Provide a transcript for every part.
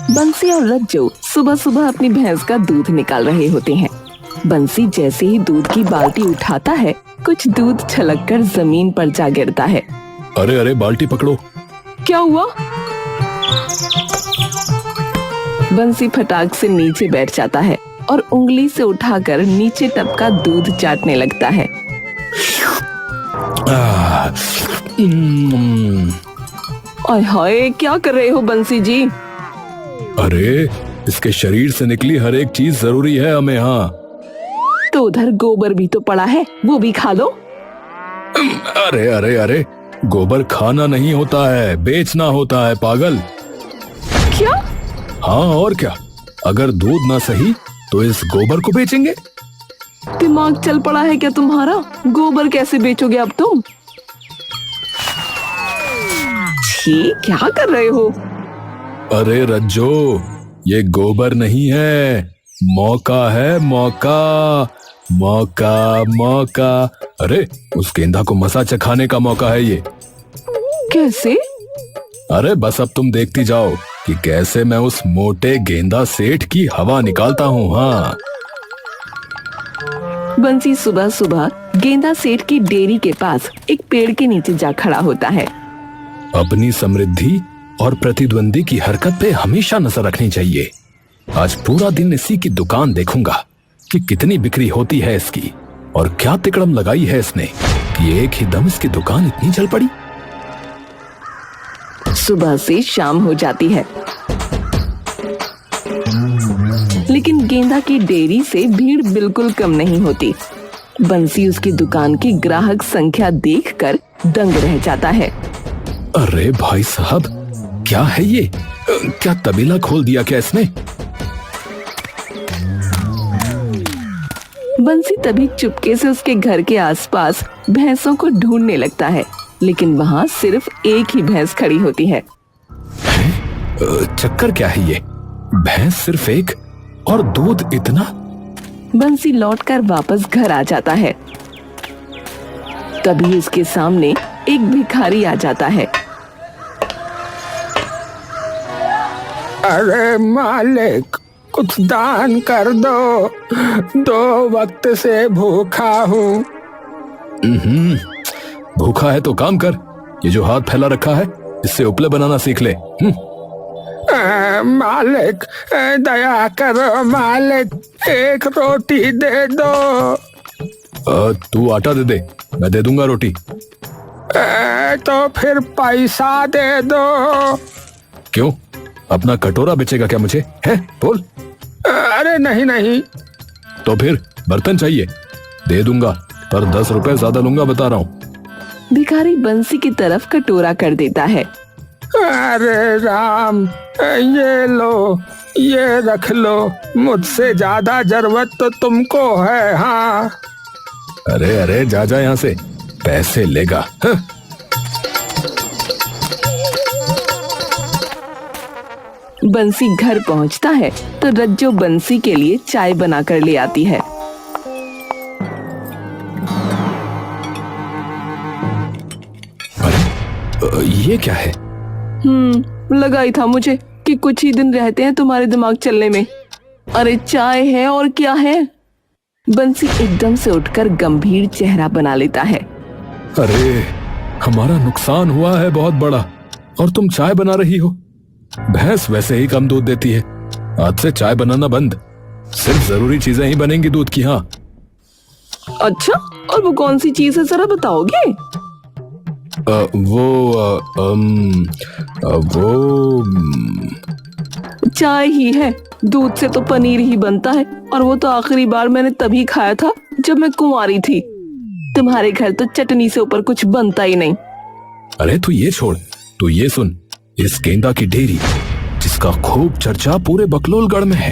बंसी और रज्जू सुबह सुबह अपनी भैंस का दूध निकाल रहे होते हैं। बंसी जैसे ही दूध की बाल्टी उठाता है, कुछ दूध छलककर जमीन पर जा गिरता है। अरे अरे, बाल्टी पकड़ो। क्या हुआ? बंसी फटाक से नीचे बैठ जाता है और उंगली से उठाकर नीचे टपका दूध चाटने लगता है। ओए हाय, क्या कर रहे हो बंसी जी? अरे, इसके शरीर से निकली हर एक चीज जरूरी है हमें। हाँ, तो उधर गोबर भी तो पड़ा है, वो भी खा लो। अरे अरे अरे, गोबर खाना नहीं होता है, बेचना होता है पागल। क्या? हाँ और क्या, अगर दूध ना सही तो इस गोबर को बेचेंगे। दिमाग चल पड़ा है क्या तुम्हारा? गोबर कैसे बेचोगे अब तुम? छी, क्या कर रहे हो? अरे रज्जो, ये गोबर नहीं है, मौका है, मौका मौका मौका। अरे, उस गेंदा को मसा चखाने का मौका है ये। कैसे? अरे बस अब तुम देखती जाओ कि कैसे मैं उस मोटे गेंदा सेठ की हवा निकालता हूँ। हाँ। बंसी सुबह सुबह गेंदा सेठ की डेयरी के पास एक पेड़ के नीचे जा खड़ा होता है। अपनी समृद्धि और प्रतिद्वंदी की हरकत पे हमेशा नजर रखनी चाहिए। आज पूरा दिन इसी की दुकान देखूंगा कि कितनी बिक्री होती है इसकी, और क्या तिकड़म लगाई है इसने कि एक ही दम इसकी दुकान इतनी चल पड़ी। सुबह से शाम हो जाती है, लेकिन गेंदा की डेयरी से भीड़ बिल्कुल कम नहीं होती। बंसी उसकी दुकान की ग्राहक संख्या देखकर दंग रह जाता है। अरे भाई साहब, क्या है ये? क्या तबीला खोल दिया क्या इसने? बंसी तभी चुपके से उसके घर के आसपास भैंसों को ढूंढने लगता है, लेकिन वहाँ सिर्फ एक ही भैंस खड़ी होती है। चक्कर क्या है ये? भैंस सिर्फ एक और दूध इतना? बंसी लौटकर वापस घर आ जाता है। तभी उसके सामने एक भिखारी आ जाता है। अरे मालिक, कुछ दान कर दो, 2 वक्त से भूखा हूँ। भूखा है तो काम कर, ये जो हाथ फैला रखा है इससे उपले बनाना सीख ले। मालिक, दया करो मालिक, एक रोटी दे दो। तू आटा दे दे, मैं दे दूंगा रोटी। तो फिर पैसा दे दो। क्यों, अपना कटोरा बेचेगा क्या मुझे? है बोल। अरे नहीं नहीं। तो फिर बर्तन चाहिए? दे दूंगा, पर 10 रुपए ज्यादा लूंगा, बता रहा हूँ। भिखारी बंसी की तरफ कटोरा कर देता है। अरे राम, ये लो, ये रख लो, मुझसे ज्यादा जरूरत तो तुमको है। हाँ। अरे अरे, जा जा यहाँ से, पैसे लेगा। हाँ? बंसी घर पहुंचता है तो रज्जो बंसी के लिए चाय बनाकर ले आती है। अरे, ये क्या है? लगा ही था मुझे कि कुछ ही दिन रहते हैं तुम्हारे दिमाग चलने में। अरे चाय है और क्या है? बंसी एकदम से उठकर गंभीर चेहरा बना लेता है। अरे, हमारा नुकसान हुआ है बहुत बड़ा, और तुम चाय बना रही हो? भैंस वैसे ही कम दूध देती है, आज से चाय बनाना बंद, सिर्फ जरूरी चीजें ही बनेंगी दूध की। हाँ। अच्छा, और वो कौन सी चीज है, जरा बताओगे? वो चाय ही है, दूध से तो पनीर ही बनता है, और वो तो आखिरी बार मैंने तभी खाया था जब मैं कुंवारी थी। तुम्हारे घर तो चटनी से ऊपर कुछ बनता ही नहीं। अरे तू ये छोड़, तू ये सुन, इस गेंदा की डेयरी जिसका खूब चर्चा पूरे बकलोलगढ़ में है।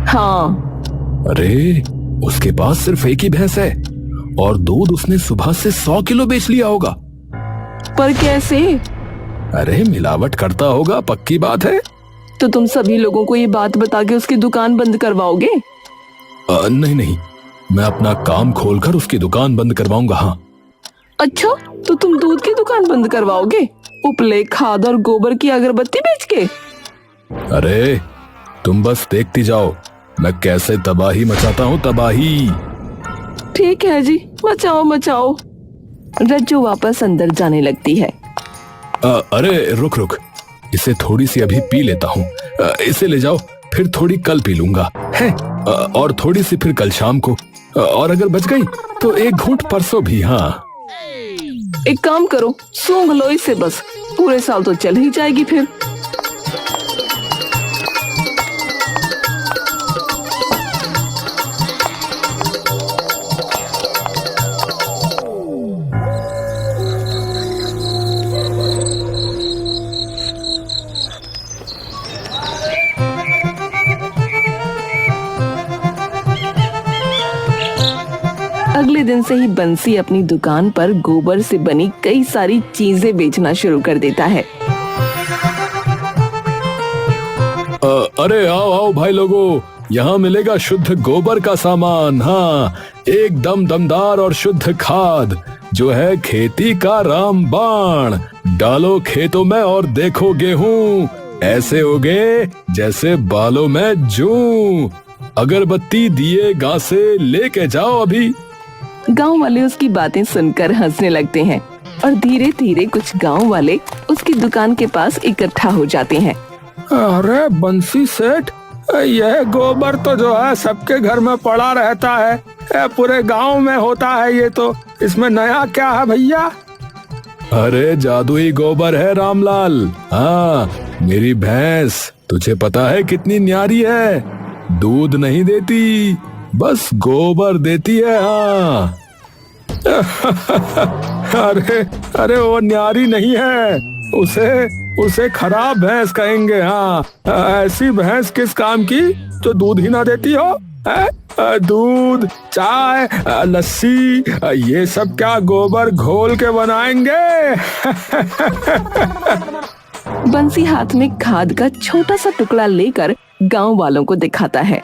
हाँ। अरे, उसके पास सिर्फ एक ही भैंस है, और दूध उसने सुबह से 100 किलो बेच लिया होगा। पर कैसे? अरे मिलावट करता होगा, पक्की बात है। तो तुम सभी लोगों को ये बात बता के उसकी दुकान बंद करवाओगे? नहीं नहीं, मैं अपना काम खोलकर उसकी दुकान बंद करवाऊंगा। हाँ। अच्छा, तो तुम दूध की दुकान बंद करवाओगे, उपले, खाद और गोबर की अगरबत्ती बेच के? अरे तुम बस देखती जाओ, मैं कैसे तबाही मचाता हूँ, तबाही। ठीक है जी, मचाओ मचाओ। रज्जू वापस अंदर जाने लगती है। अरे रुक रुक, इसे थोड़ी सी अभी पी लेता हूँ। इसे ले जाओ, फिर थोड़ी कल पी लूंगा है, और थोड़ी सी फिर कल शाम को, और अगर बच गई तो एक घूंट परसों भी। हाँ एक काम करो, सूंघ लो इसे, बस पूरे साल तो चल ही जाएगी फिर। अगले दिन से ही बंसी अपनी दुकान पर गोबर से बनी कई सारी चीजें बेचना शुरू कर देता है। अरे आओ आओ भाई लोगों, यहाँ मिलेगा शुद्ध गोबर का सामान। हाँ, एकदम दमदार और शुद्ध खाद जो है खेती का रामबाण। डालो खेतों में और देखो गेहूं ऐसे उगे जैसे बालों में जूं। अगरबत्ती दिए गासे लेके जाओ अभी। गांव वाले उसकी बातें सुनकर हंसने लगते हैं और धीरे धीरे कुछ गांव वाले उसकी दुकान के पास इकट्ठा हो जाते हैं। अरे बंसी सेठ, यह गोबर तो जो है सबके घर में पड़ा रहता है, पूरे गांव में होता है ये तो, इसमें नया क्या है भैया? अरे जादुई गोबर है रामलाल। हाँ, मेरी भैंस तुझे पता है कितनी न्यारी है, दूध नहीं देती, बस गोबर देती है। हाँ अरे अरे वो न्यारी नहीं है, उसे खराब भैंस कहेंगे। हाँ, ऐसी भैंस किस काम की जो दूध ही ना देती हो? दूध, चाय, लस्सी, ये सब क्या गोबर घोल के बनाएंगे? बंसी हाथ में खाद का छोटा सा टुकड़ा लेकर गांव वालों को दिखाता है।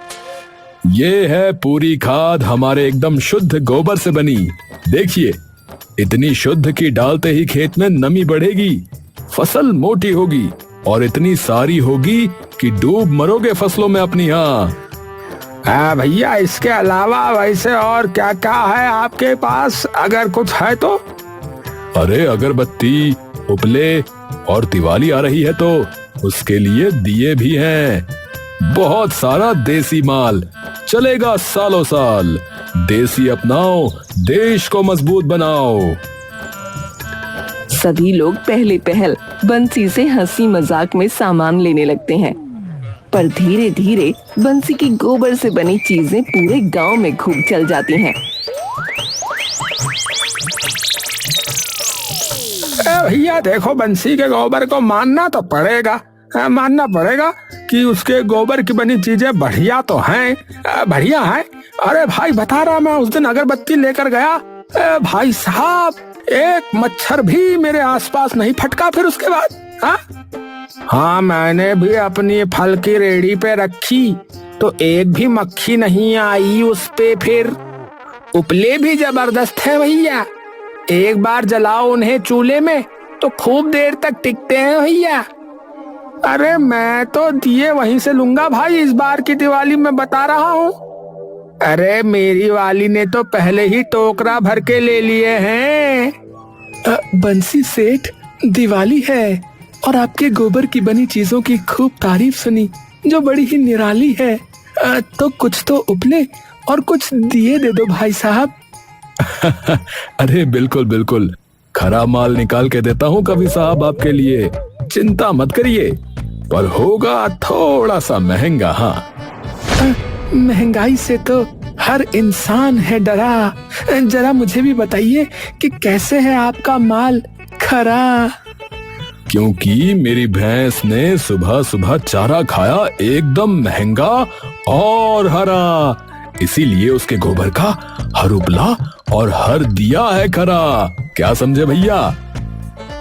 ये है पूरी खाद हमारे एकदम शुद्ध गोबर से बनी। देखिए, इतनी शुद्ध कि डालते ही खेत में नमी बढ़ेगी, फसल मोटी होगी और इतनी सारी होगी कि डूब मरोगे फसलों में अपनी। हाँ भैया, इसके अलावा वैसे और क्या क्या है आपके पास, अगर कुछ है तो? अरे अगरबत्ती, उपले और दिवाली आ रही है तो उसके लिए दिए भी हैं। बहुत सारा देसी माल चलेगा सालों साल। देसी अपनाओ, देश को मजबूत बनाओ। सभी लोग पहले पहल बंसी से हंसी मजाक में सामान लेने लगते हैं, पर धीरे धीरे बंसी की गोबर से बनी चीजें पूरे गांव में खूब चल जाती हैं। भैया देखो, बंसी के गोबर को मानना तो पड़ेगा, मानना पड़ेगा कि उसके गोबर की बनी चीजें बढ़िया तो हैं, बढ़िया हैं। अरे भाई बता रहा, मैं उस दिन अगरबत्ती लेकर गया, भाई साहब एक मच्छर भी मेरे आसपास नहीं फटका। फिर उसके बाद हाँ, मैंने भी अपनी फल की रेहड़ी पे रखी तो एक भी मक्खी नहीं आई उस पे। फिर उपले भी जबरदस्त है भैया, एक बार जलाओ उन्हें चूल्हे में तो खूब देर तक टिकते हैं भैया। अरे मैं तो दिए वहीं से लूंगा भाई, इस बार की दिवाली में बता रहा हूँ। अरे मेरी वाली ने तो पहले ही टोकरा भर के ले लिए हैं। बंसी सेठ, दिवाली है और आपके गोबर की बनी चीजों की खूब तारीफ सुनी जो बड़ी ही निराली है, तो कुछ तो उपले और कुछ दिए दे दो भाई साहब। अरे बिल्कुल बिल्कुल, खरा माल निकाल के देता हूँ कभी साहब आपके लिए, चिंता मत करिए, पर होगा थोड़ा सा महंगा। हाँ, महंगाई से तो हर इंसान है डरा, जरा मुझे भी बताइए कि कैसे है आपका माल खरा? क्योंकि मेरी भैंस ने सुबह सुबह चारा खाया एकदम महंगा और हरा, इसीलिए उसके गोबर का हर उपला और हर दिया है खरा। क्या समझे भैया?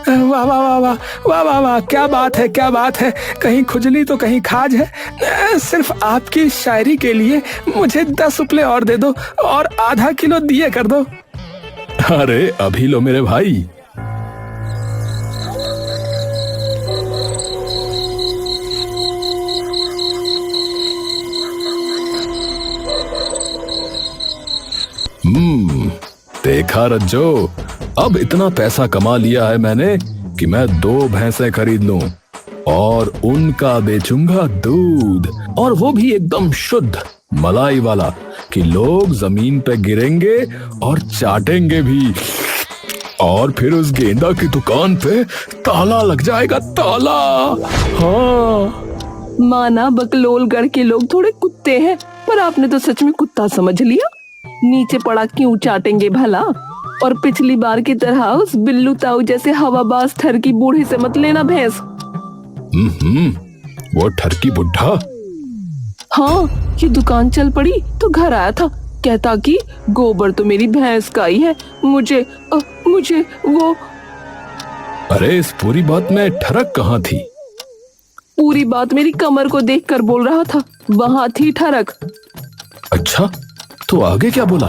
वाह वाह वाह वाह वाह वाह वाह, क्या बात है, क्या बात है। कहीं खुजली तो कहीं खाज है। सिर्फ आपकी शायरी के लिए मुझे 10 उपले और दे दो और आधा किलो दिए कर दो। अरे अभी लो मेरे भाई। बेटा रज्जो, अब इतना पैसा कमा लिया है मैंने कि मैं 2 भैंसें खरीद लूं और उनका बेचूंगा दूध, और वो भी एकदम शुद्ध मलाई वाला, कि लोग जमीन पे गिरेंगे और चाटेंगे भी। और फिर उस गेंदा की दुकान पे ताला लग जाएगा, ताला। हाँ, माना बकलोलगढ़ के लोग थोड़े कुत्ते हैं, पर आपने तो सच में कुत्ता समझ लिया। नीचे पड़ा क्यों चाटेंगे भला? और पिछली बार की तरह उस बिल्लू ताऊ जैसे हवाबाज ठरकी बूढ़े से मत लेना भैंस। वो ठरकी बुढ़ा? हाँ, ये दुकान चल पड़ी तो घर आया था, कहता कि गोबर तो मेरी भैंस का ही है, मुझे वो। अरे इस पूरी बात में ठरक कहाँ थी? पूरी बात मेरी कमर को देखकर बोल रहा था, वहां थी ठरक। अच्छा, तो आगे क्या बोला?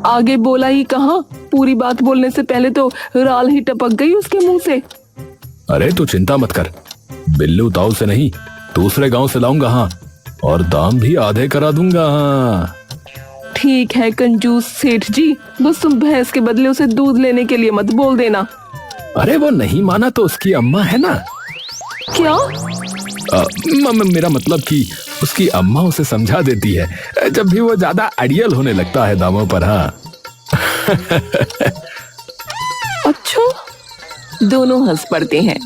आगे बोला ही कहाँ, पूरी बात बोलने से पहले तो राल ही टपक गई उसके मुंह से। अरे तू चिंता मत कर, बिल्लू ताऊ से नहीं, दूसरे गांव से लाऊंगा। हाँ, और दाम भी आधे करा दूंगा। हाँ ठीक है कंजूस सेठ जी, बस तुम भैंस के बदले उसे दूध लेने के लिए मत बोल देना। अरे वो नहीं माना तो उसकी अम्मा है ना। क्या? मेरा मतलब कि उसकी अम्मा उसे समझा देती है जब भी वो ज्यादा अड़ियल होने लगता है दामों पर। हाँ अच्छा, दोनों हंस पड़ते हैं।